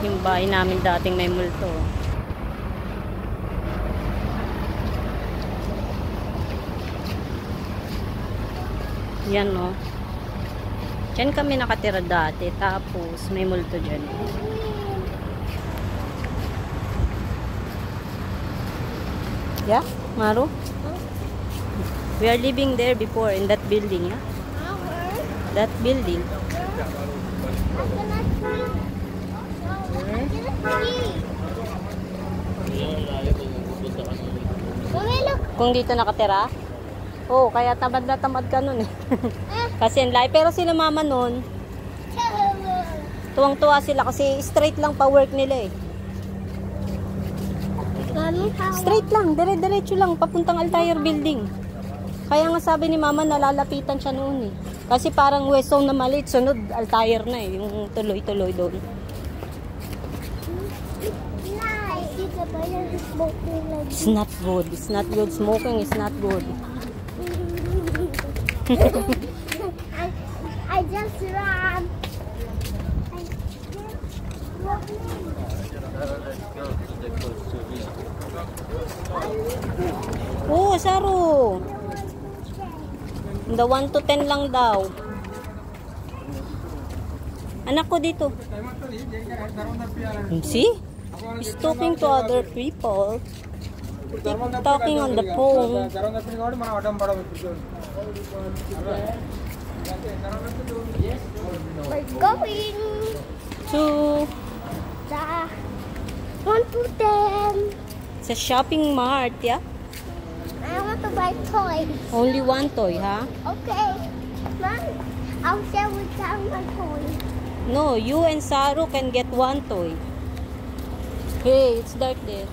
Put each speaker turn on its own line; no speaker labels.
Yung bahay namin dating may multo. Yan o. Diyan kami nakatira dati. Tapos may multo dyan. Yeah, Maru? We are living there before in that building, yeah? That building. Kung dito nakatira? Oo, kaya tamad na tamad ka nun eh. Kasi ang layo. Pero sila mama nun, tuwang-tuwa sila kasi straight lang pa work nila eh. Straight lang, dire-diretso lang, papuntang Altair building. Kaya nga sabi ni mama, nalalapitan siya noon eh. Kasi parang West Zone na maliit, sunod Altair na eh, yung tuloy-tuloy doon. It's not good, it's not good. Smoking is not good.
I just ran.
Oh, Saru. The 1 to 10 lang daw. Anak ko dito. See? He's talking to other people. Keep talking on the phone.
We're going
To
the 1 to 10.
sa shopping mart, yeah?
I want to buy toys.
Only one toy, ha?
Okay. Mom, I'll share with them my toys.
No, you and Saru can get one toy. Hey, it's dark there.